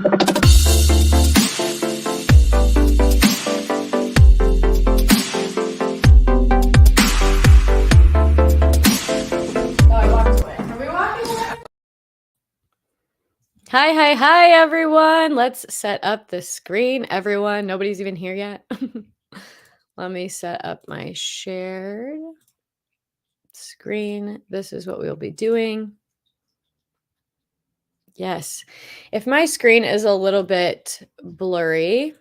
Hi, everyone. Let's set up the screen. Everyone, nobody's even here yet. Let me set up my shared screen. This is what we'll be doing. Yes. If my screen is a little bit blurry,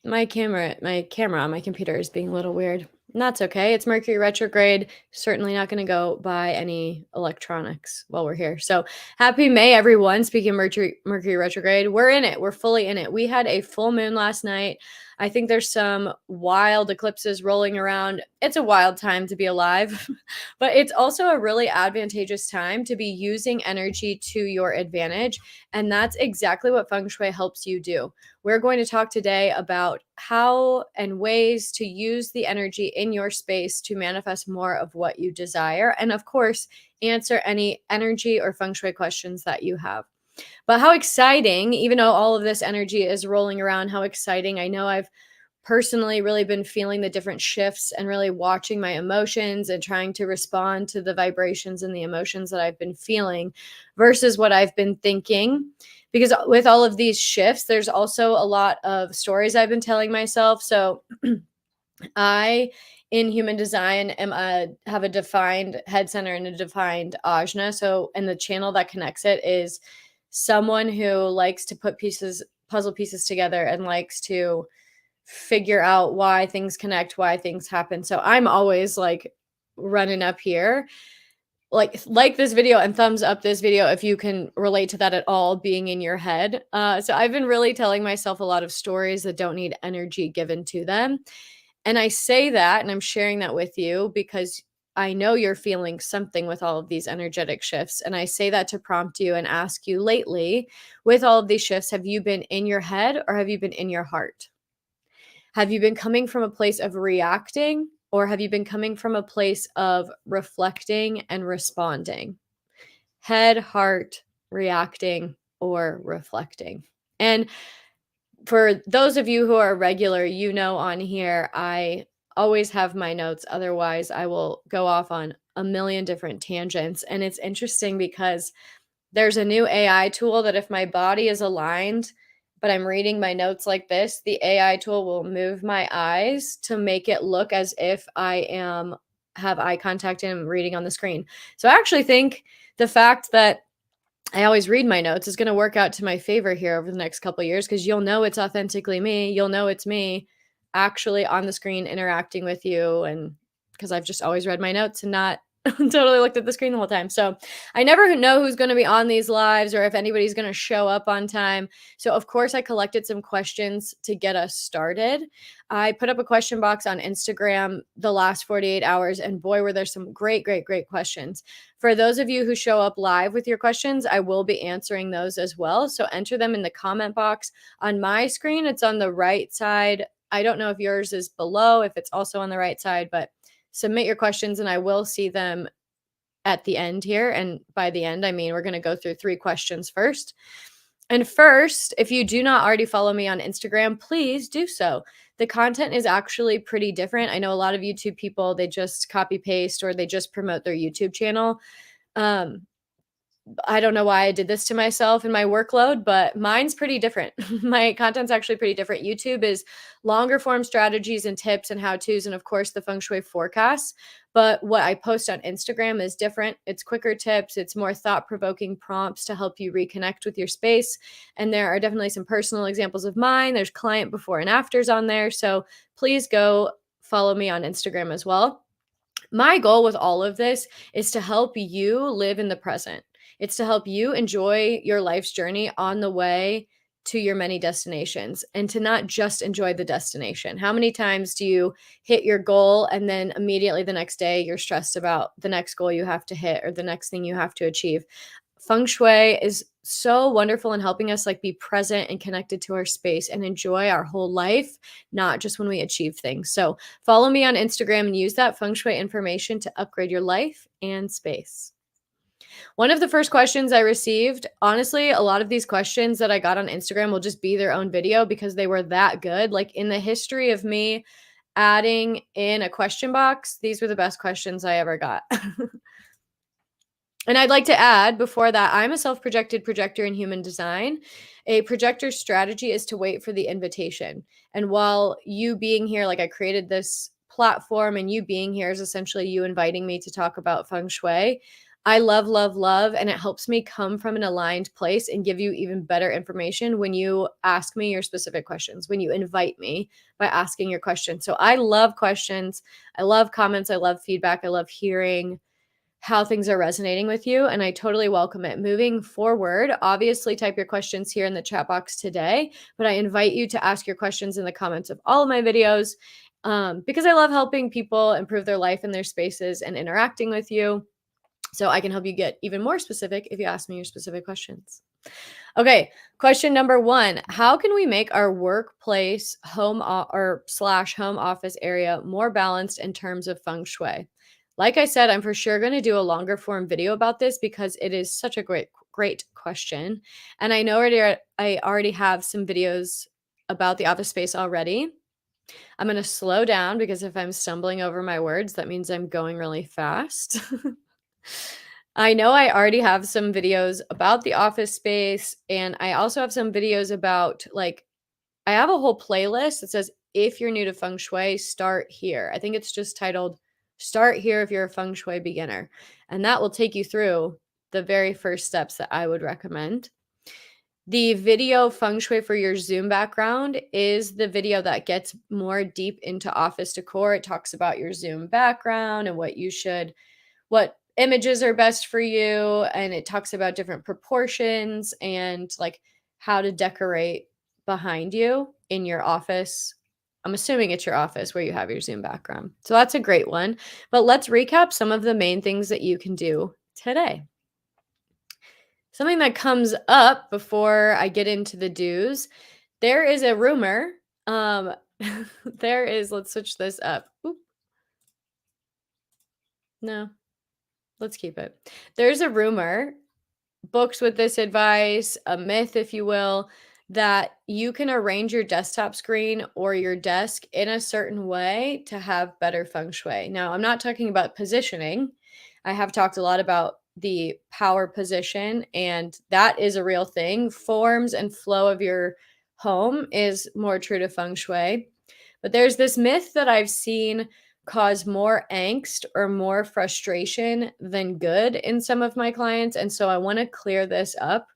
my camera on my computer is being a little weird. And that's okay. It's Mercury retrograde. Certainly not going to go buy any electronics while we're here. So happy May, everyone. Speaking of Mercury retrograde, we're in it. We're fully in it. We had a full moon last night. I think there's some wild eclipses rolling around. It's a wild time to be alive, but it's also a really advantageous time to be using energy to your advantage. And that's exactly what Feng Shui helps you do. We're going to talk today about how and ways to use the energy in your space to manifest more of what you desire. And of course, answer any energy or Feng Shui questions that you have. But how exciting, even though all of this energy is rolling around, how exciting. I know I've personally really been feeling the different shifts and really watching my emotions and trying to respond to the vibrations and the emotions that I've been feeling versus what I've been thinking. Because with all of these shifts, there's also a lot of stories I've been telling myself. So I, in human design, have a defined head center and a defined ajna. So, and the channel that connects it is someone who likes to put puzzle pieces together and likes to figure out why things connect, why things happen. So I'm always like running up here. Like this video and thumbs up this video if you can relate to that at all, being in your head. So I've been really telling myself a lot of stories that don't need energy given to them. And I say that, and I'm sharing that with you because I know you're feeling something with all of these energetic shifts. And I say that to prompt you and ask you lately, with all of these shifts, have you been in your head or have you been in your heart? Have you been coming from a place of reacting or have you been coming from a place of reflecting and responding? Head, heart, reacting, or reflecting. And for those of you who are regular, you know on here, I always have my notes. Otherwise, I will go off on a million different tangents. And it's interesting because there's a new AI tool that if my body is aligned, but I'm reading my notes like this, the AI tool will move my eyes to make it look as if I have eye contact and I'm reading on the screen. So I actually think the fact that I always read my notes is going to work out to my favor here over the next couple of years because you'll know it's authentically me. You'll know it's me actually on the screen interacting with you. And because I've just always read my notes and not totally looked at the screen the whole time. So I never know who's going to be on these lives or if anybody's going to show up on time. So of course I collected some questions to get us started. I put up a question box on Instagram the last 48 hours and boy, were there some great questions. For those of you who show up live with your questions, I will be answering those as well. So enter them in the comment box. On my screen, it's on the right side. I don't know if yours is below, if it's also on the right side, but submit your questions and I will see them at the end here. And by the end, I mean, we're going to go through 3 questions first. And first, if you do not already follow me on Instagram, please do so. The content is actually pretty different. I know a lot of YouTube people, they just copy paste or they just promote their YouTube channel. I don't know why I did this to myself in my workload, but mine's pretty different. My content's actually pretty different. YouTube is longer form strategies and tips and how-tos, and of course the Feng Shui forecasts. But what I post on Instagram is different. It's quicker tips. It's more thought-provoking prompts to help you reconnect with your space. And there are definitely some personal examples of mine. There's client before and afters on there. So please go follow me on Instagram as well. My goal with all of this is to help you live in the present. It's to help you enjoy your life's journey on the way to your many destinations and to not just enjoy the destination. How many times do you hit your goal and then immediately the next day you're stressed about the next goal you have to hit or the next thing you have to achieve? Feng Shui is so wonderful in helping us like be present and connected to our space and enjoy our whole life, not just when we achieve things. So follow me on Instagram and use that Feng Shui information to upgrade your life and space. One of the first questions I received, honestly, a lot of these questions that I got on Instagram will just be their own video because they were that good. Like in the history of me adding in a question box, these were the best questions I ever got. And I'd like to add before that, I'm a self-projected projector in human design. A projector's strategy is to wait for the invitation. And while you being here, like I created this platform and you being here is essentially you inviting me to talk about feng shui. I love, love, love. And it helps me come from an aligned place and give you even better information when you ask me your specific questions, when you invite me by asking your questions. So I love questions. I love comments. I love feedback. I love hearing how things are resonating with you, and I totally welcome it. Moving forward, obviously type your questions here in the chat box today, but I invite you to ask your questions in the comments of all of my videos because I love helping people improve their life and their spaces and interacting with you. So I can help you get even more specific if you ask me your specific questions. Okay, question number 1. How can we make our workplace home or slash home office area more balanced in terms of feng shui? Like I said, I'm for sure going to do a longer form video about this because it is such a great question. And I know I already have some videos about the office space already. I'm going to slow down because if I'm stumbling over my words, that means I'm going really fast. I know I already have some videos about the office space, and I also have some videos about like I have a whole playlist that says if you're new to feng shui, start here. I think it's just titled Start Here if you're a feng shui beginner. And that will take you through the very first steps that I would recommend. The video Feng Shui for your Zoom background is the video that gets more deep into office decor. It talks about your Zoom background and what images are best for you, and it talks about different proportions and like how to decorate behind you in your office. I'm assuming it's your office where you have your Zoom background. So that's a great one. But let's recap some of the main things that you can do today. Something that comes up before I get into the do's, there is a rumor. Let's switch this up. Oop, no, let's keep it. There's a rumor, books with this advice, a myth, if you will, that you can arrange your desktop screen or your desk in a certain way to have better feng shui. Now, I'm not talking about positioning. I have talked a lot about the power position, and that is a real thing. Forms and flow of your home is more true to feng shui. But there's this myth that I've seen cause more angst or more frustration than good in some of my clients. And so I want to clear this up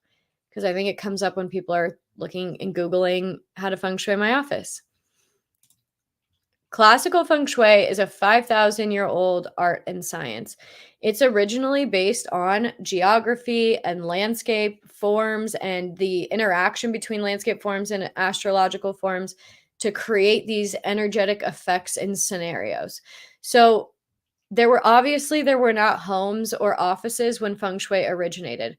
because I think it comes up when people are looking and Googling how to feng shui my office. Classical feng shui is a 5,000-year-old art and science. It's originally based on geography and landscape forms and the interaction between landscape forms and astrological forms to create these energetic effects and scenarios. So there were not homes or offices when feng shui originated.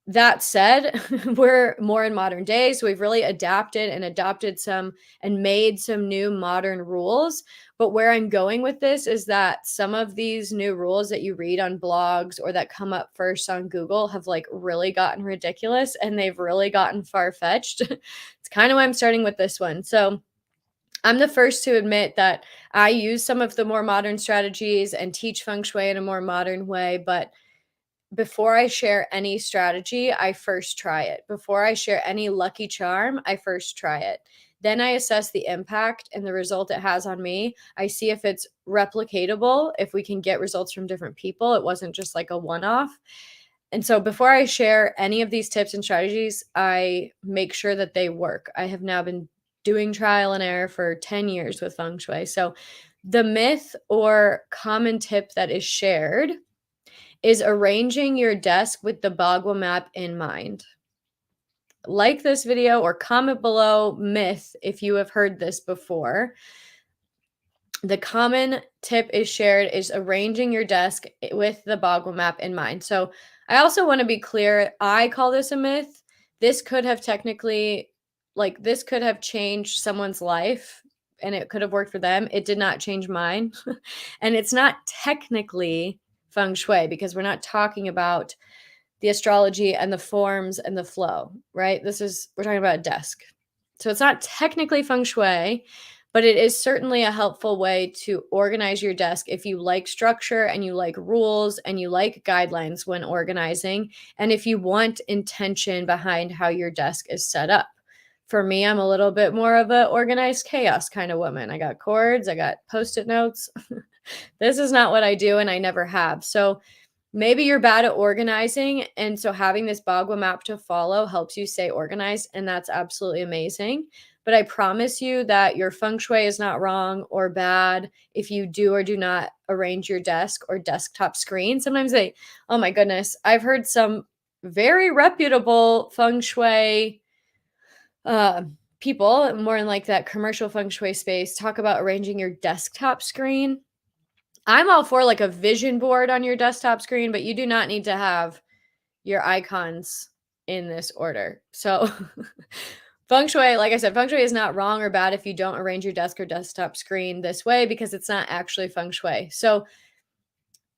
That said, we're more in modern days. So we've really adapted and adopted some and made some new modern rules. But where I'm going with this is that some of these new rules that you read on blogs or that come up first on Google have like really gotten ridiculous and they've really gotten far-fetched. It's kind of why I'm starting with this one. So I'm the first to admit that I use some of the more modern strategies and teach feng shui in a more modern way, but before I share any strategy, I first try it. Before I share any lucky charm, I first try it. Then I assess the impact and the result it has on me. I see if it's replicatable, if we can get results from different people. It wasn't just like a one-off. And so before I share any of these tips and strategies, I make sure that they work. I have now been doing trial and error for 10 years with feng shui. So the myth or common tip that is shared is arranging your desk with the Bagua map in mind. Like this video or comment below myth if you have heard this before. The common tip is shared is arranging your desk with the Bagua map in mind. So I also want to be clear, I call this a myth. This could have this could have changed someone's life and it could have worked for them. It did not change mine. And it's not technically Feng Shui, because we're not talking about the astrology and the forms and the flow, right? We're talking about a desk. So it's not technically Feng Shui, but it is certainly a helpful way to organize your desk if you like structure and you like rules and you like guidelines when organizing, and if you want intention behind how your desk is set up. For me, I'm a little bit more of a organized chaos kind of woman. I got cords, I got post-it notes. This is not what I do, and I never have. So maybe you're bad at organizing, and so having this Bagua map to follow helps you stay organized, and that's absolutely amazing. But I promise you that your feng shui is not wrong or bad if you do or do not arrange your desk or desktop screen. Sometimes oh my goodness, I've heard some very reputable feng shui people, more in like that commercial feng shui space, talk about arranging your desktop screen. I'm all for like a vision board on your desktop screen, but you do not need to have your icons in this order. So feng shui, like I said, feng shui is not wrong or bad if you don't arrange your desk or desktop screen this way, because it's not actually feng shui. So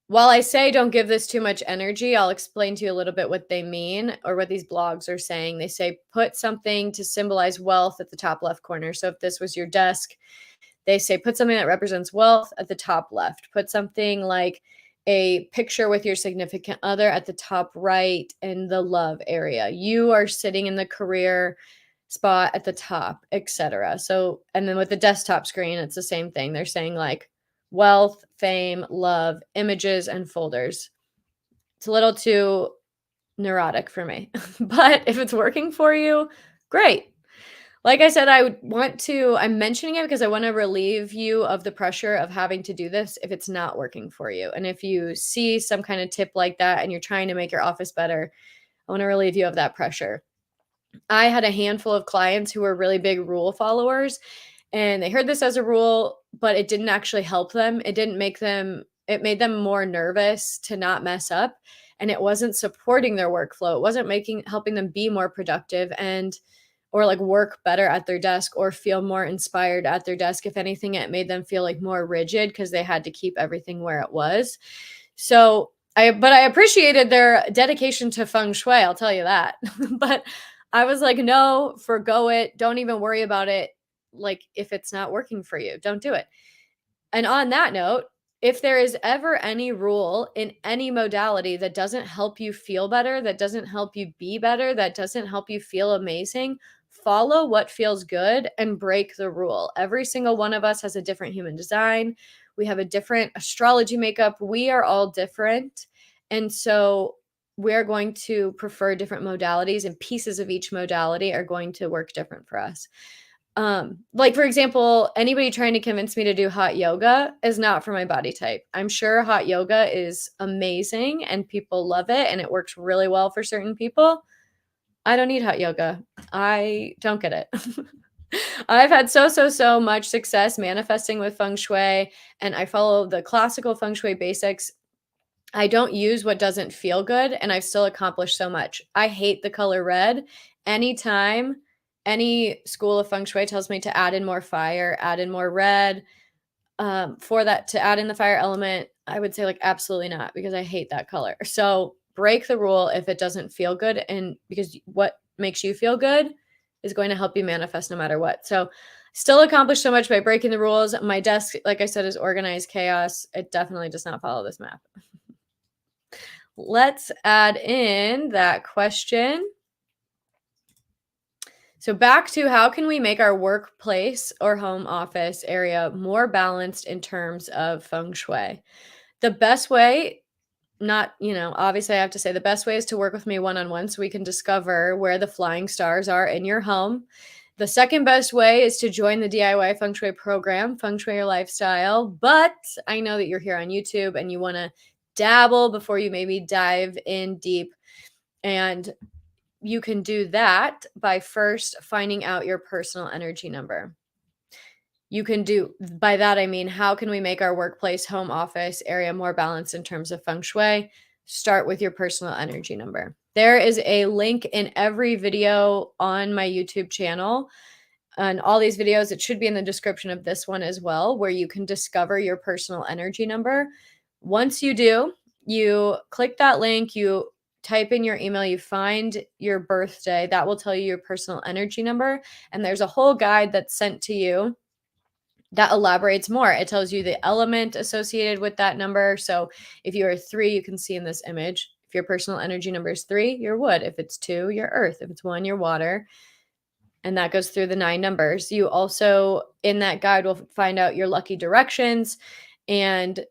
while I say don't give this too much energy, I'll explain to you a little bit what they mean, or what these blogs are saying. They say put something to symbolize wealth at the top left corner. So if this was your desk, they say put something that represents wealth at the top left. Put something like a picture with your significant other at the top right in the love area. You are sitting in the career spot at the top, etc. So, and then with the desktop screen, it's the same thing. They're saying like wealth, fame, love, images, and folders. It's a little too neurotic for me, but if it's working for you, great. Like I said, I'm mentioning it because I want to relieve you of the pressure of having to do this if it's not working for you. And if you see some kind of tip like that and you're trying to make your office better, I want to relieve you of that pressure. I had a handful of clients who were really big rule followers, and they heard this as a rule, but it didn't actually help them. It made them more nervous to not mess up, and it wasn't supporting their workflow. It wasn't helping them be more productive or like work better at their desk or feel more inspired at their desk. If anything, it made them feel like more rigid because they had to keep everything where it was. But I appreciated their dedication to feng shui, I'll tell you that. But I was like, no, forgo it. Don't even worry about it. Like, if it's not working for you, don't do it. And on that note, if there is ever any rule in any modality that doesn't help you feel better, that doesn't help you be better, that doesn't help you feel amazing, follow what feels good and break the rule. Every single one of us has a different human design. We have a different astrology makeup. We are all different. And so we're going to prefer different modalities, and pieces of each modality are going to work different for us. Like for example, anybody trying to convince me to do hot yoga is not for my body type. I'm sure hot yoga is amazing and people love it and it works really well for certain people. I don't need hot yoga. I don't get it. I've had so much success manifesting with feng shui, and I follow the classical feng shui basics. I don't use what doesn't feel good, and I've still accomplished so much. I hate the color red. Anytime any school of feng shui tells me to add in more fire, add in more red, for that to add in the fire element, I would say like absolutely not, because I hate that color. So break the rule if it doesn't feel good, and because what makes you feel good is going to help you manifest no matter what. So still accomplished so much by breaking the rules. My desk, like I said, is organized chaos. It definitely does not follow this map. Let's add in that question. So back to how can we make our workplace or home office area more balanced in terms of feng shui? The best way, obviously I have to say the best way is to work with me one-on-one so we can discover where the flying stars are in your home. The second best way is to join the DIY Feng Shui program, Feng Shui Your Lifestyle. But I know that you're here on YouTube and you want to dabble before you maybe dive in deep. And you can do that by first finding out your personal energy number. By that I mean, how can we make our workplace, home office area more balanced in terms of feng shui? Start with your personal energy number. There is a link in every video on my YouTube channel, and all these videos, it should be in the description of this one as well, where you can discover your personal energy number. Once you do, You click that link, you type in your email, you find your birthday. That will tell you your personal energy number. And there's a whole guide that's sent to you that elaborates more. It tells you the element associated with that number. So if you're a 3, you can see in this image, if your personal energy number is 3, you're wood. If it's 2, you're earth. If it's 1, you're water. And that goes through the 9 numbers. You also, in that guide, will find out your lucky directions. And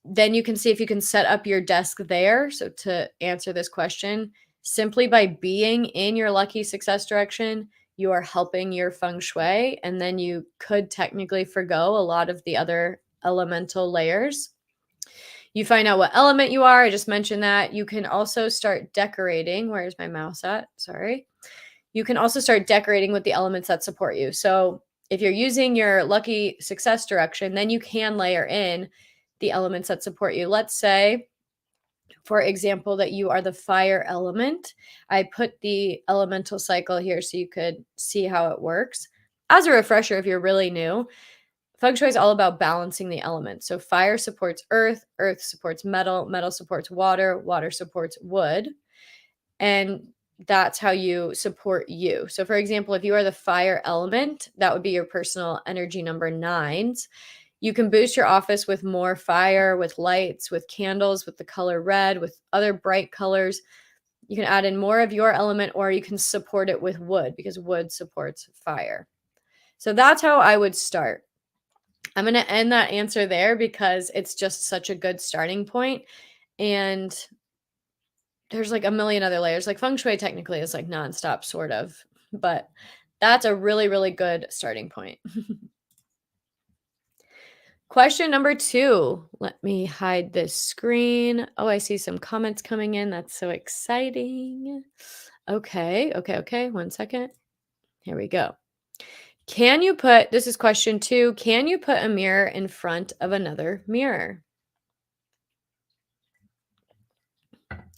then you can see if you can set up your desk there. So to answer this question, simply by being in your lucky success direction, you are helping your feng shui. And then you could technically forgo a lot of the other elemental layers. You find out what element you are. I just mentioned that. You can also start decorating. Where's my mouse at? Sorry. You can also start decorating with the elements that support you. So if you're using your lucky success direction, then you can layer in the elements that support you. Let's say, for example, that you are the fire element. I put the elemental cycle here so you could see how it works. As a refresher, if you're really new, Feng Shui is all about balancing the elements. So fire supports earth, earth supports metal, metal supports water, water supports wood. And that's how you support you. So for example, if you are the fire element, that would be your personal energy number 9s. You can boost your office with more fire, with lights, with candles, with the color red, with other bright colors. You can add in more of your element, or you can support it with wood because wood supports fire. So that's how I would start. I'm going to end that answer there because it's just such a good starting point. And there's like a million other layers. Like feng shui technically is like nonstop, sort of, but that's a really, really good starting point. Question number 2. Let me hide this screen. Oh, I see some comments coming in. That's so exciting. Okay. 1 second. Here we go. This is question 2. Can you put a mirror in front of another mirror?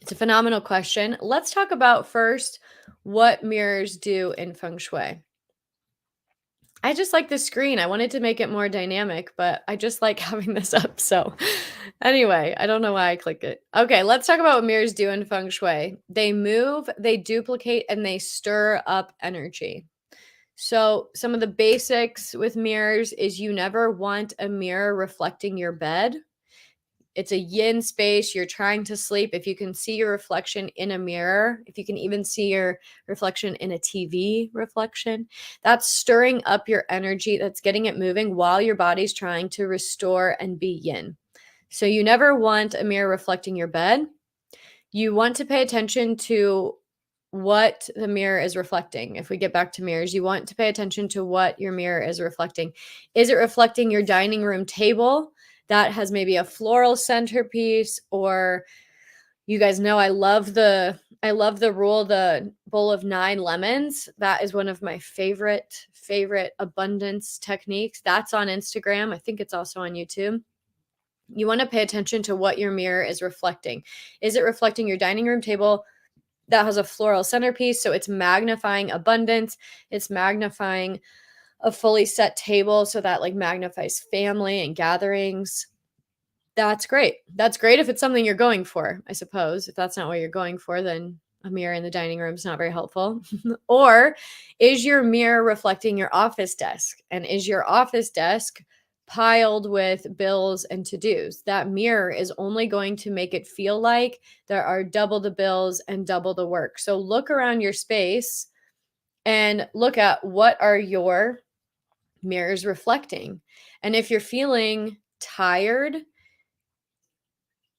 It's a phenomenal question. Let's talk about first what mirrors do in feng shui. I just like the screen. I wanted to make it more dynamic, but I just like having this up. So anyway, I don't know why I clicked it. Okay, let's talk about what mirrors do in feng shui. They move, they duplicate, and they stir up energy. So some of the basics with mirrors is you never want a mirror reflecting your bed. It's a yin space. You're trying to sleep. If you can see your reflection in a mirror, if you can even see your reflection in a TV reflection, that's stirring up your energy. That's getting it moving while your body's trying to restore and be yin. So you never want a mirror reflecting your bed. You want to pay attention to what the mirror is reflecting. If we get back to mirrors, you want to pay attention to what your mirror is reflecting. Is it reflecting your dining room table that has maybe a floral centerpiece? Or you guys know I love the rule, the bowl of 9 lemons. That is one of my favorite abundance techniques. That's on Instagram. I think it's also on YouTube. You want to pay attention to what your mirror is reflecting. Is it reflecting your dining room table that has a floral centerpiece? So it's magnifying abundance. It's magnifying a fully set table. So that like magnifies family and gatherings. That's great. That's great if it's something you're going for, I suppose. If that's not what you're going for, then a mirror in the dining room is not very helpful. Or is your mirror reflecting your office desk? And is your office desk piled with bills and to-dos? That mirror is only going to make it feel like there are double the bills and double the work. So look around your space and look at what are your mirrors reflecting. And if you're feeling tired,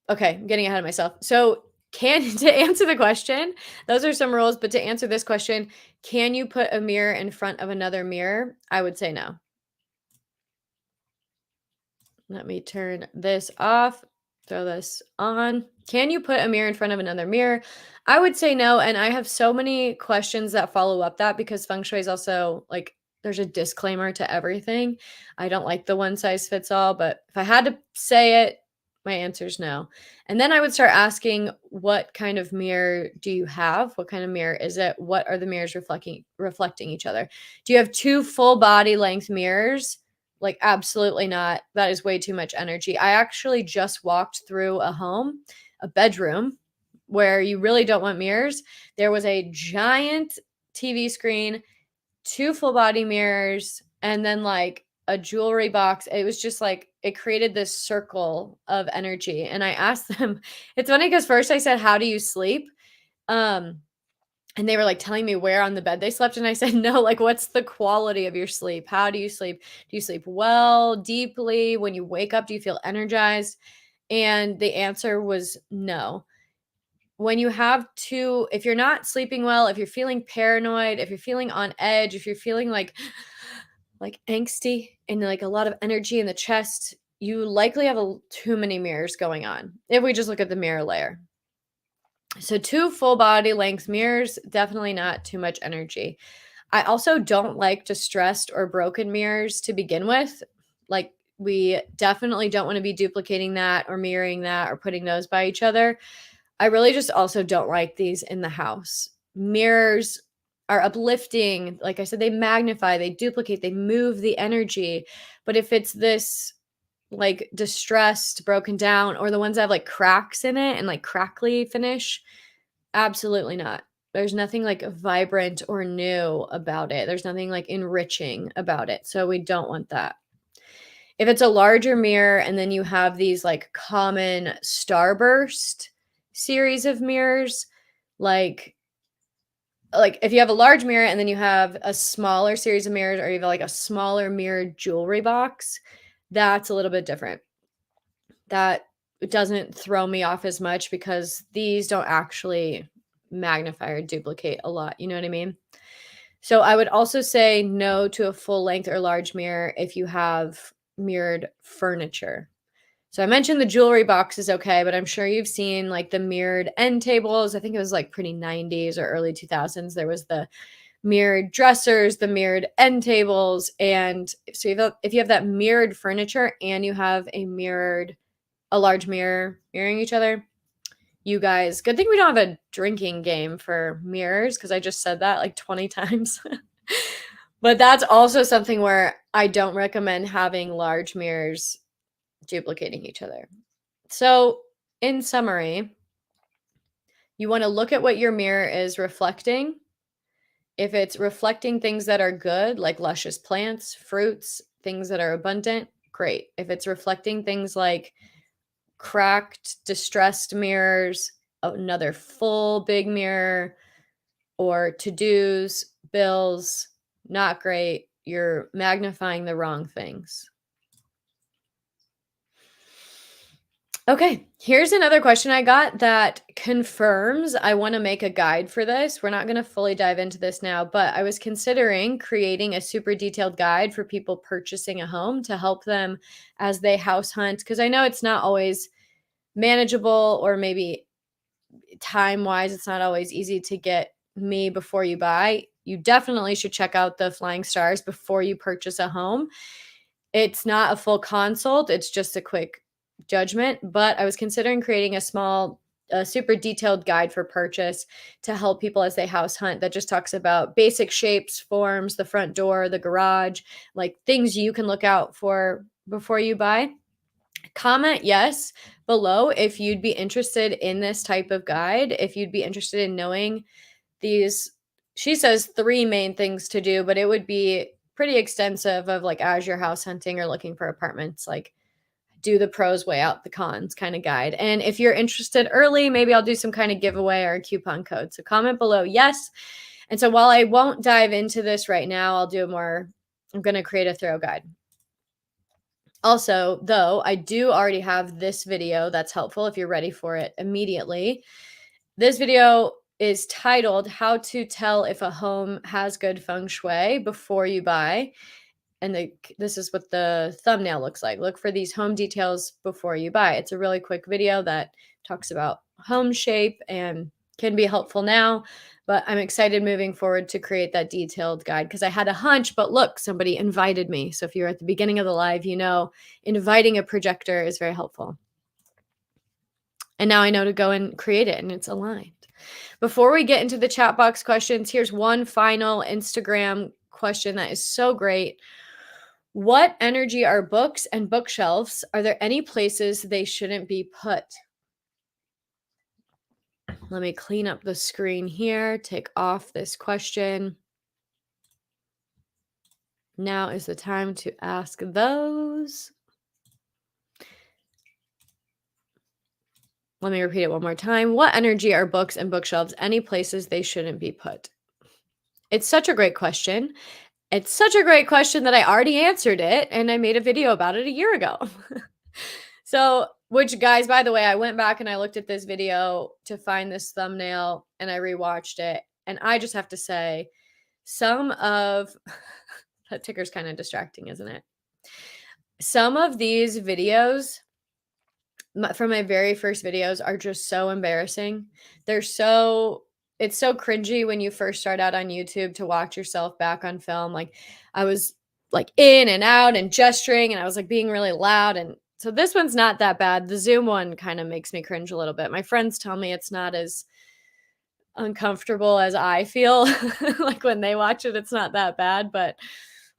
okay, I'm getting ahead of myself. So to answer the question, those are some rules, but to answer this question, can you put a mirror in front of another mirror? I would say no. Let me turn this off, throw this on. Can you put a mirror in front of another mirror? I would say no. And I have so many questions that follow up that, because feng shui is also like, there's a disclaimer to everything. I don't like the one size fits all, but if I had to say it, my answer is no. And then I would start asking, what kind of mirror do you have? What kind of mirror is it? What are the mirrors reflecting each other? Do you have 2 full body length mirrors? Like, absolutely not. That is way too much energy. I actually just walked through a home a bedroom where you really don't want mirrors, there was a giant TV screen, 2 full body mirrors, and then like a jewelry box. It was just like it created this circle of energy. And I asked them, it's funny because first I said, "How do you sleep?" Um, and they were like telling me where on the bed they slept. And I said, "No, like what's the quality of your sleep? How do you sleep? Do you sleep well, deeply? When you wake up, do you feel energized?" And the answer was no. When you have to, if you're not sleeping well, if you're feeling paranoid, if you're feeling on edge, if you're feeling like angsty and like a lot of energy in the chest, you likely have too many mirrors going on. If we just look at the mirror layer. So 2 full body length mirrors, definitely not too much energy. I also don't like distressed or broken mirrors to begin with. Like we definitely don't want to be duplicating that or mirroring that or putting those by each other. I really just also don't like these in the house. Mirrors are uplifting. Like I said, they magnify, they duplicate, they move the energy. But if it's this like distressed, broken down, or the ones that have like cracks in it and like crackly finish, absolutely not. There's nothing like vibrant or new about it. There's nothing like enriching about it. So we don't want that. If it's a larger mirror and then you have these like common starburst series of mirrors, like if you have a large mirror and then you have a smaller series of mirrors, or you have like a smaller mirrored jewelry box, that's a little bit different. That doesn't throw me off as much because these don't actually magnify or duplicate a lot. You know what I mean? So I would also say no to a full length or large mirror if you have mirrored furniture. So I mentioned the jewelry box is okay, but I'm sure you've seen like the mirrored end tables. I think it was like pretty 90s or early 2000s. There was the mirrored dressers, the mirrored end tables. And so if you have that mirrored furniture and you have a large mirror mirroring each other, you guys, good thing we don't have a drinking game for mirrors because I just said that like 20 times. But that's also something where I don't recommend having large mirrors duplicating each other. So, in summary, you want to look at what your mirror is reflecting. If it's reflecting things that are good, like luscious plants, fruits, things that are abundant, great. If it's reflecting things like cracked, distressed mirrors, another full big mirror, or to-dos, bills, not great. You're magnifying the wrong things. Okay, here's another question I got that confirms I want to make a guide for this. We're not going to fully dive into this now, but I was considering creating a super detailed guide for people purchasing a home to help them as they house hunt, because I know it's not always manageable, or maybe time-wise, it's not always easy to get me before you buy. You definitely should check out the Flying Stars before you purchase a home. It's not a full consult, it's just a quick judgment, but I was considering creating a super detailed guide for purchase to help people as they house hunt, that just talks about basic shapes, forms, the front door, the garage, like things you can look out for before you buy. Comment yes below if you'd be interested in this type of guide, if you'd be interested in knowing these. She says 3 main things to do, but it would be pretty extensive of like as you're house hunting or looking for apartments, like do the pros, weigh out the cons kind of guide. And if you're interested early, maybe I'll do some kind of giveaway or a coupon code. So comment below yes. And so while I won't dive into this right now, I'm going to create a thorough guide. Also, though, I do already have this video that's helpful if you're ready for it immediately. This video is titled How to Tell If a Home Has Good Feng Shui Before You Buy. And this is what the thumbnail looks like. Look for these home details before you buy. It's a really quick video that talks about home shape and can be helpful now, but I'm excited moving forward to create that detailed guide because I had a hunch, but look, somebody invited me. So if you're at the beginning of the live, you know, inviting a projector is very helpful. And now I know to go and create it and it's aligned. Before we get into the chat box questions, here's one final Instagram question that is so great. What energy are books and bookshelves? Are there any places they shouldn't be put? Let me clean up the screen here, take off this question. Now is the time to ask those. Let me repeat it one more time. What energy are books and bookshelves any places they shouldn't be put? It's such a great question. It's such a great question that I already answered it, and I made a video about it a year ago. So, which guys, by the way, I went back and I looked at this video to find this thumbnail and I rewatched it. And I just have to say, some of that ticker's kind of distracting, isn't it? Some of these videos from my very first videos are just so embarrassing. It's so cringy when you first start out on YouTube to watch yourself back on film. Like I was like in and out and gesturing and I was like being really loud. And so this one's not that bad. The Zoom one kind of makes me cringe a little bit. My friends tell me it's not as uncomfortable as I feel. Like when they watch it, it's not that bad, but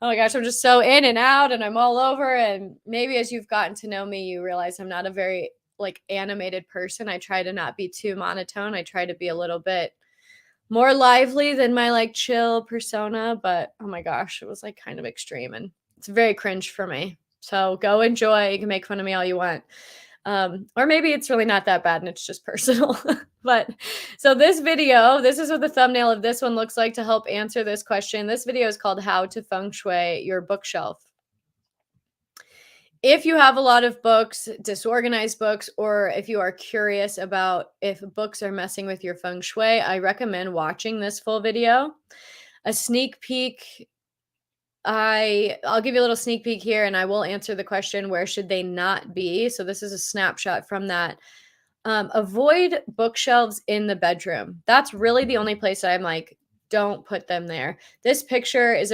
oh my gosh, I'm just so in and out and I'm all over. And maybe as you've gotten to know me, you realize I'm not a very like animated person. I try to not be too monotone. I try to be a little bit more lively than my like chill persona, but oh my gosh, it was like kind of extreme and it's very cringe for me. So go enjoy. You can make fun of me all you want. Or maybe it's really not that bad and it's just personal. But so this video, this is what the thumbnail of this one looks like to help answer this question. This video is called How to Feng Shui Your Bookshelf. If you have a lot of books, disorganized books, or if you are curious about if books are messing with your feng shui, I recommend watching this full video. A sneak peek, I'll give you a little sneak peek here and I will answer the question, where should they not be? So this is a snapshot from that. Avoid bookshelves in the bedroom. That's really the only place that I'm like, don't put them there. This picture is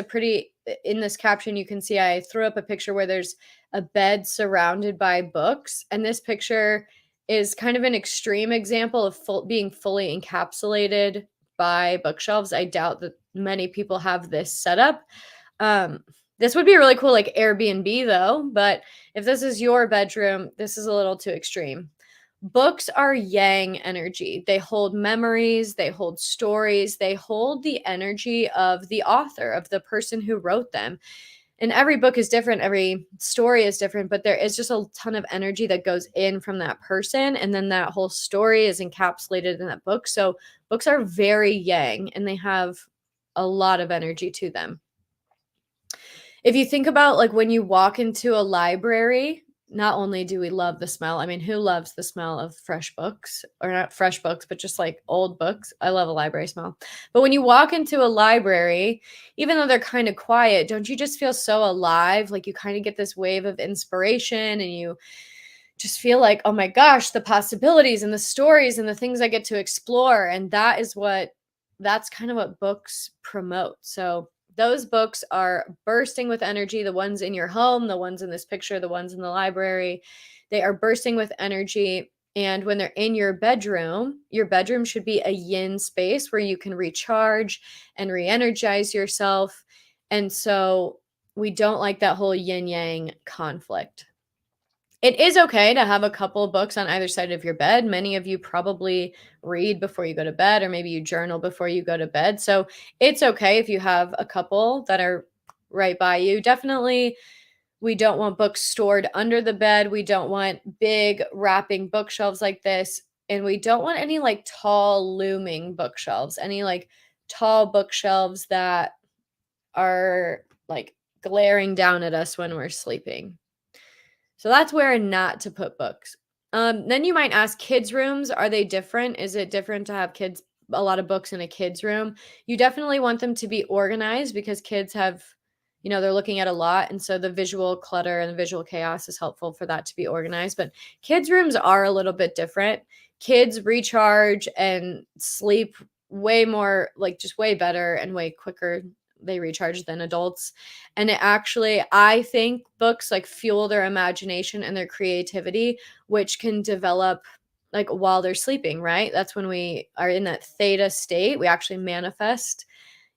in this caption, you can see I threw up a picture where there's a bed surrounded by books. And this picture is kind of an extreme example of being fully encapsulated by bookshelves. I doubt that many people have this setup. This would be really cool, like Airbnb though, but if this is your bedroom, this is a little too extreme. Books are yang energy. They hold memories, they hold stories, they hold the energy of the author, of the person who wrote them. And every book is different, every story is different, but there is just a ton of energy that goes in from that person. And then that whole story is encapsulated in that book. So books are very yang and they have a lot of energy to them. If you think about like when you walk into a library, not only do we love the smell, I mean, who loves the smell of fresh books, or not fresh books, but just like old books? I love a library smell. But when you walk into a library, even though they're kind of quiet, don't you just feel so alive? Like you kind of get this wave of inspiration and you just feel like, oh my gosh, the possibilities and the stories and the things I get to explore. And that's kind of what books promote. So those books are bursting with energy. The ones in your home, the ones in this picture, the ones in the library, they are bursting with energy. And when they're in your bedroom should be a yin space where you can recharge and re-energize yourself. And so we don't like that whole yin yang conflict. It is okay to have a couple of books on either side of your bed. Many of you probably read before you go to bed, or maybe you journal before you go to bed. So it's okay if you have a couple that are right by you. Definitely, we don't want books stored under the bed. We don't want big wrapping bookshelves like this. And we don't want any like tall looming bookshelves, any like tall bookshelves that are like glaring down at us when we're sleeping. So that's where not to put books. Then you might ask, kids' rooms, are they different? Is it different to have a lot of books in a kid's room? You definitely want them to be organized because kids have, they're looking at a lot. And so the visual clutter and the visual chaos is helpful for that to be organized. But kids' rooms are a little bit different. Kids recharge and sleep way more, like just way better and way quicker. They recharge than adults. And I think books like fuel their imagination and their creativity, which can develop like while they're sleeping, right? That's when we are in that theta state. We actually manifest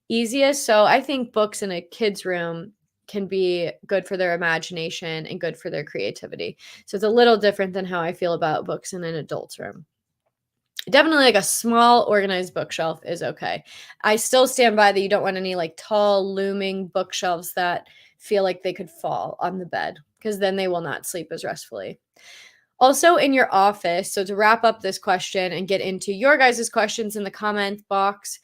easiest. So I think books in a kid's room can be good for their imagination and good for their creativity. So it's a little different than how I feel about books in an adult's room. Definitely like a small organized bookshelf is okay. I still stand by that you don't want any like tall looming bookshelves that feel like they could fall on the bed, because then they will not sleep as restfully. Also in your office, so to wrap up this question and get into your guys' questions in the comment box,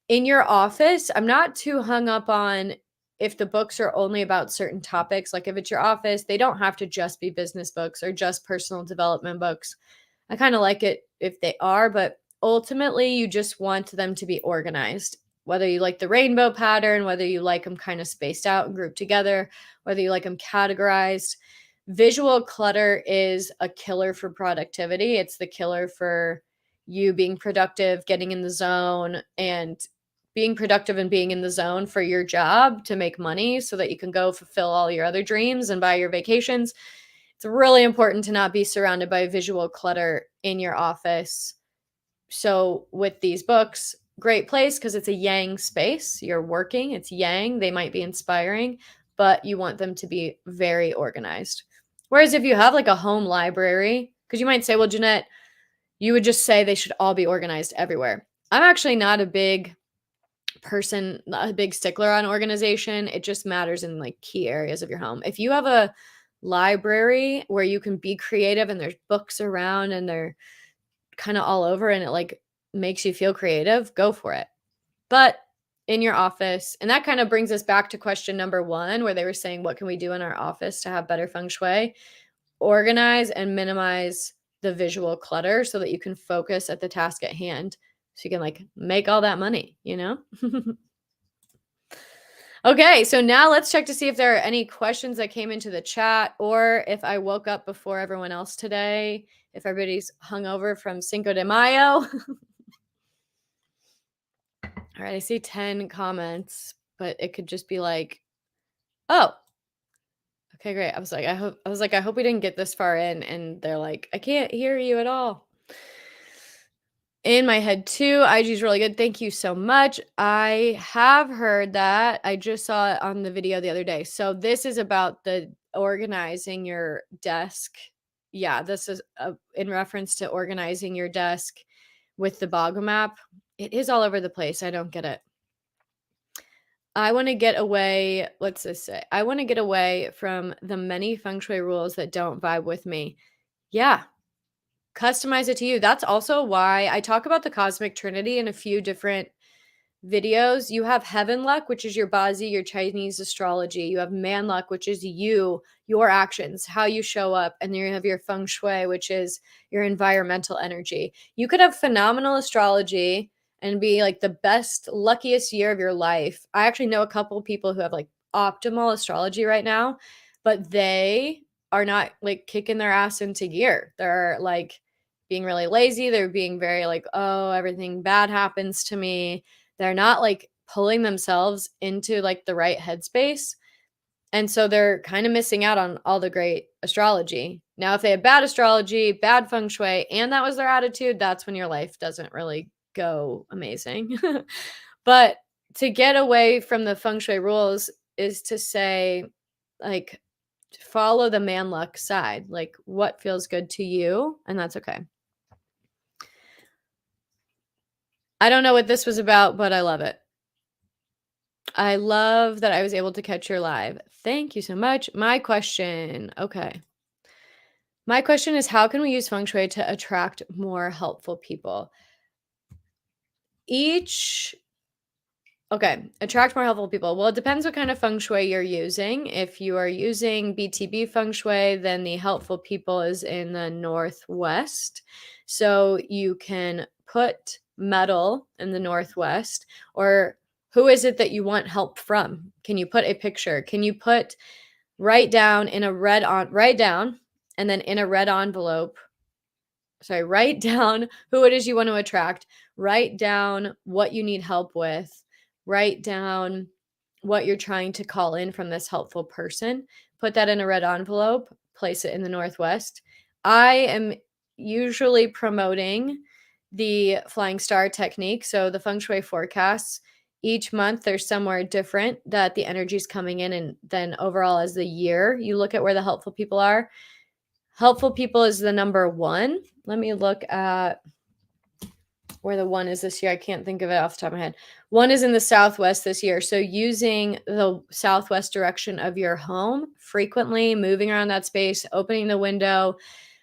in your office, I'm not too hung up on if the books are only about certain topics. Like if it's your office, they don't have to just be business books or just personal development books. I kind of like it if they are, but ultimately you just want them to be organized. Whether you like the rainbow pattern, whether you like them kind of spaced out and grouped together, whether you like them categorized. Visual clutter is a killer for productivity. It's the killer for you being productive, getting in the zone, and being productive and being in the zone for your job to make money so that you can go fulfill all your other dreams and buy your vacations. It's really important to not be surrounded by visual clutter in your office. So with these books, great place because it's a yang space. You're working, it's yang. They might be inspiring, but you want them to be very organized. Whereas if you have like a home library, because you might say, well, Jeanette, you would just say they should all be organized everywhere. I'm actually not a big person, not a big stickler on organization. It just matters in like key areas of your home. If you have a library where you can be creative and there's books around and they're kind of all over and it like makes you feel creative, go for it. But in your office, and that kind of brings us back to question number 1, where they were saying, what can we do in our office to have better feng shui? Organize and minimize the visual clutter so that you can focus at the task at hand. So you can like make all that money, you know? Okay, so now let's check to see if there are any questions that came into the chat or if I woke up before everyone else today, if everybody's hungover from Cinco de Mayo. All right, I see 10 comments, but it could just be like, oh, okay, great. I hope we didn't get this far in, and they're like, I can't hear you at all. In my head too, IG is really good. Thank you so much. I have heard that. I just saw it on the video the other day. So this is about the organizing your desk. Yeah, this is in reference to organizing your desk with the Boggle map. It is all over the place. I don't get it. I want to get away, what's this say? I want to get away from the many feng shui rules that don't vibe with me. Yeah, customize it to you. That's also why I talk about the cosmic trinity in a few different videos. You have heaven luck, which is your Bazi, your Chinese astrology. You have man luck, which is you, your actions, how you show up. And then you have your feng shui, which is your environmental energy. You could have phenomenal astrology and be like the best, luckiest year of your life. I actually know a couple people who have like optimal astrology right now, but they are not like kicking their ass into gear. They're like being really lazy. They're being very like, oh, everything bad happens to me. They're not like pulling themselves into like the right headspace. And so they're kind of missing out on all the great astrology. Now, if they have bad astrology, bad feng shui, and that was their attitude, that's when your life doesn't really go amazing. But to get away from the feng shui rules is to say, like, follow the man luck side, like what feels good to you, and that's okay. I don't know what this was about, but I love it. I love that I was able to catch your live. Thank you so much. My question. Okay. My question is, how can we use feng shui to attract more helpful people? Attract more helpful people. Well, it depends what kind of feng shui you're using. If you are using BTB feng shui, then the helpful people is in the northwest. So you can put metal in the northwest, or who is it that you want help from? Can you put a picture? Can you write down and then in a red envelope, write down who it is you want to attract, write down what you need help with, write down what you're trying to call in from this helpful person, put that in a red envelope, place it in the northwest. I am usually promoting the flying star technique. So the feng shui forecasts, each month there's somewhere different that the energy is coming in, and then overall as the year, you look at where the helpful people are. Helpful people is the number 1. Let me look at where the one is this year. I can't think of it off the top of my head. One is in the southwest this year. So using the southwest direction of your home frequently, moving around that space, opening the window,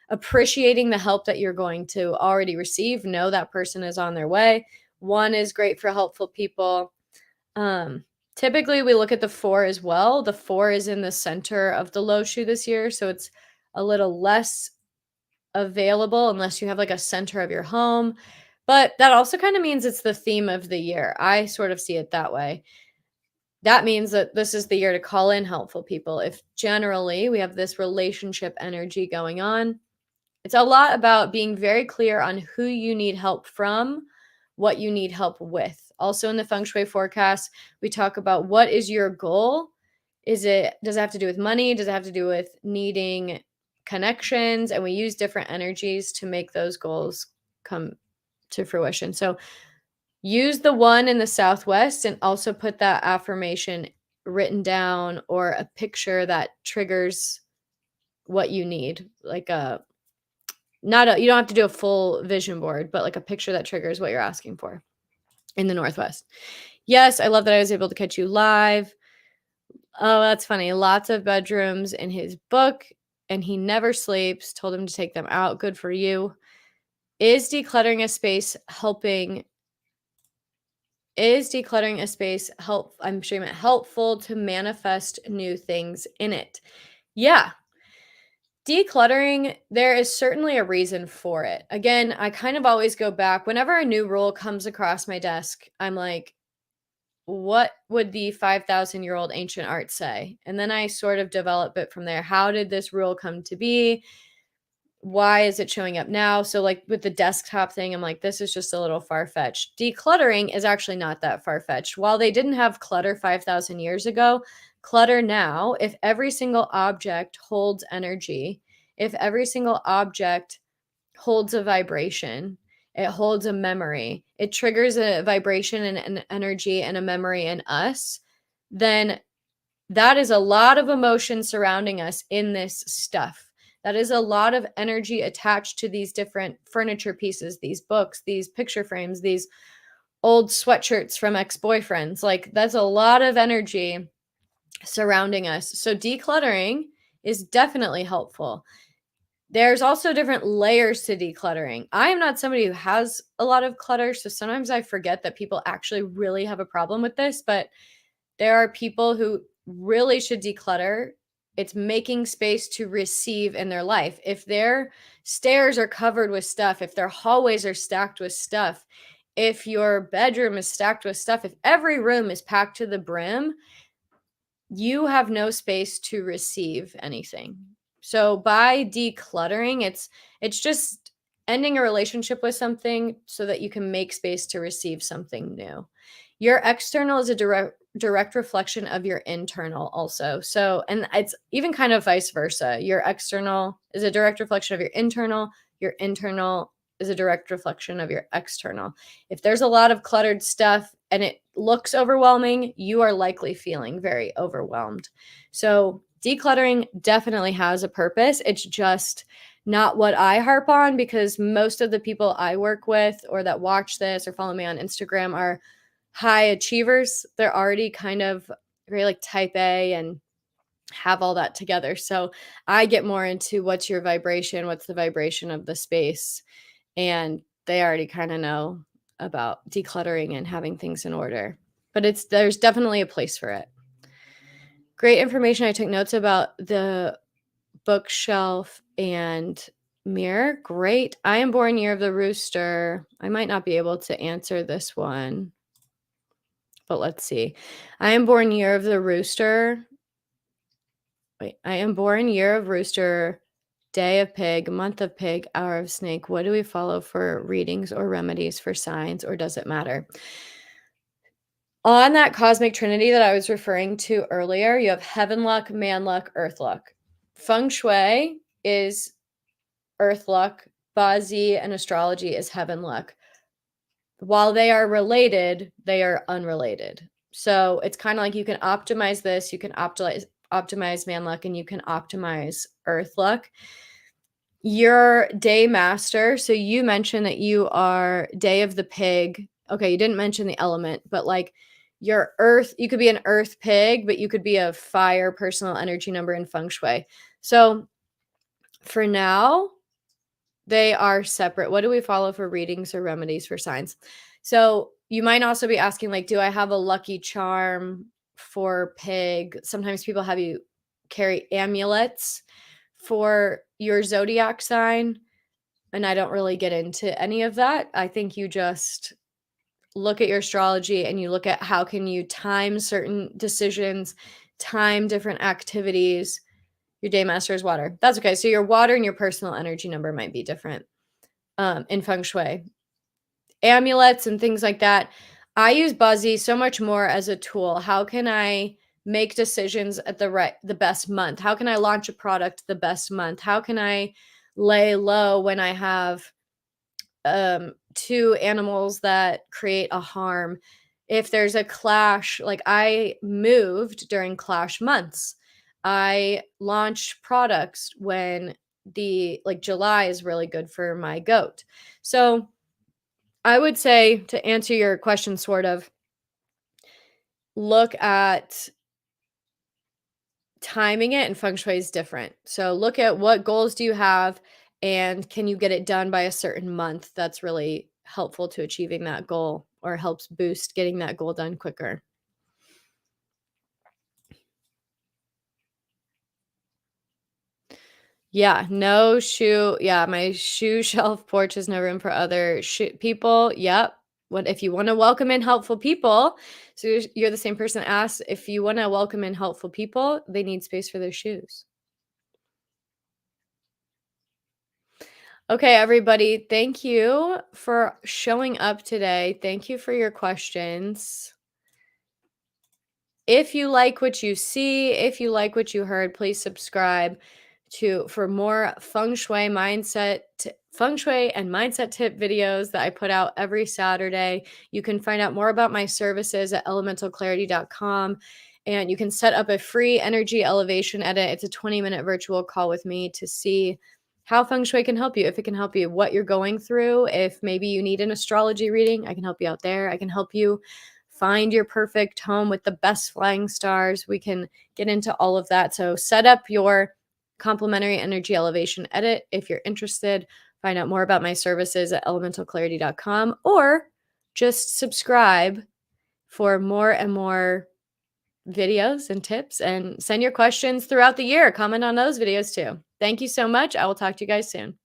appreciating the help that you're going to already receive. Know that person is on their way. One is great for helpful people. Typically we look at the 4 as well. The 4 is in the center of the low shoe this year, so it's a little less available unless you have like a center of your home. But that also kind of means it's the theme of the year. I sort of see it that way. That means that this is the year to call in helpful people. If generally we have this relationship energy going on, it's a lot about being very clear on who you need help from, what you need help with. Also in the Feng Shui forecast, we talk about what is your goal? Does it have to do with money? Does it have to do with needing connections? And we use different energies to make those goals come to fruition. So use the 1 in the southwest and also put that affirmation written down or a picture that triggers what you need, like you don't have to do a full vision board, but like a picture that triggers what you're asking for in the Northwest. Yes, I love that I was able to catch you live. Oh, that's funny. Lots of bedrooms in his book, and he never sleeps. Told him to take them out. Good for you. Is decluttering a space helping? Is decluttering a space I'm sure you meant helpful to manifest new things in it. Yeah, decluttering, there is certainly a reason for it. Again, I kind of always go back whenever a new rule comes across my desk. I'm like, what would the 5,000-year-old ancient art say? And then I sort of develop it from there. How did this rule come to be? Why is it showing up now? So like with the desktop thing, I'm like, this is just a little far-fetched. Decluttering is actually not that far-fetched. While they didn't have clutter 5,000 years ago, clutter now, if every single object holds energy, if every single object holds a vibration, it holds a memory, it triggers a vibration and an energy and a memory in us, then that is a lot of emotion surrounding us in this stuff. That is a lot of energy attached to these different furniture pieces, these books, these picture frames, these old sweatshirts from ex-boyfriends. Like that's a lot of energy surrounding us. So decluttering is definitely helpful. There's also different layers to decluttering. I am not somebody who has a lot of clutter, so sometimes I forget that people actually really have a problem with this, but there are people who really should declutter. It's making space to receive in their life. If their stairs are covered with stuff, if their hallways are stacked with stuff, if your bedroom is stacked with stuff, if every room is packed to the brim, you have no space to receive anything. So by decluttering, it's just ending a relationship with something so that you can make space to receive something new. Your external is a direct reflection of your internal also. So, and it's even kind of vice versa. Your external is a direct reflection of your internal is a direct reflection of your external. If there's a lot of cluttered stuff and it looks overwhelming, you are likely feeling very overwhelmed. So, decluttering definitely has a purpose. It's just not what I harp on because most of the people I work with or that watch this or follow me on Instagram are high achievers. They're already kind of very like type A and have all that together. So I get more into what's your vibration, what's the vibration of the space, and they already kind of know about decluttering and having things in order. But there's definitely a place for it. Great information. I took notes about the bookshelf and mirror. Great. I am born year of the rooster. I might not be able to answer this one, but let's see. I am born year of the rooster. Wait, I am born year of rooster, day of pig, month of pig, hour of snake. What do we follow for readings or remedies for signs, or does it matter? On that cosmic trinity that I was referring to earlier, you have heaven luck, man luck, earth luck. Feng Shui is earth luck. Bazi and astrology is heaven luck. While they are related, they are unrelated. So it's kind of like you can optimize this, you can optimize man luck, and you can optimize earth luck. Your day master, so you mentioned that you are day of the pig. Okay, you didn't mention the element, but like your earth, you could be an earth pig, but you could be a fire personal energy number in feng shui. So for now, they are separate. What do we follow for readings or remedies for signs? So you might also be asking, like, do I have a lucky charm for pig? Sometimes people have you carry amulets for your zodiac sign. And I don't really get into any of that. I think you just look at your astrology and you look at how can you time certain decisions, time different activities. Your day master is water. That's okay. So your water and your personal energy number might be different in feng shui. Amulets and things like that. I use Buzzy so much more as a tool. How can I make decisions at the best month? How can I launch a product the best month? How can I lay low when I have two animals that create a harm? If there's a clash, like I moved during clash months. I launched products when the like July is really good for my goat. So I would say, to answer your question, sort of, look at timing it, and feng shui is different. So look at what goals do you have and can you get it done by a certain month? That's really helpful to achieving that goal or helps boost getting that goal done quicker. Yeah, no shoe. Yeah, my shoe shelf porch is no room for other people. Yep. What if you want to welcome in helpful people? So you're the same person that asked if you want to welcome in helpful people, they need space for their shoes. Okay, everybody, thank you for showing up today. Thank you for your questions. If you like what you see, if you like what you heard, please subscribe to for more feng shui and mindset tip videos that I put out every Saturday. You can find out more about my services at elementalclarity.com, and you can set up a free energy elevation edit. It's a 20-minute virtual call with me to see how feng shui can help you, if it can help you, what you're going through. If maybe you need an astrology reading, I can help you out there. I can help you find your perfect home with the best flying stars. We can get into all of that. So set up your complimentary energy elevation edit if you're interested. Find out more about my services at elementalclarity.com, or just subscribe for more and more videos and tips, and send your questions throughout the year. Comment on those videos too. Thank you so much. I will talk to you guys soon.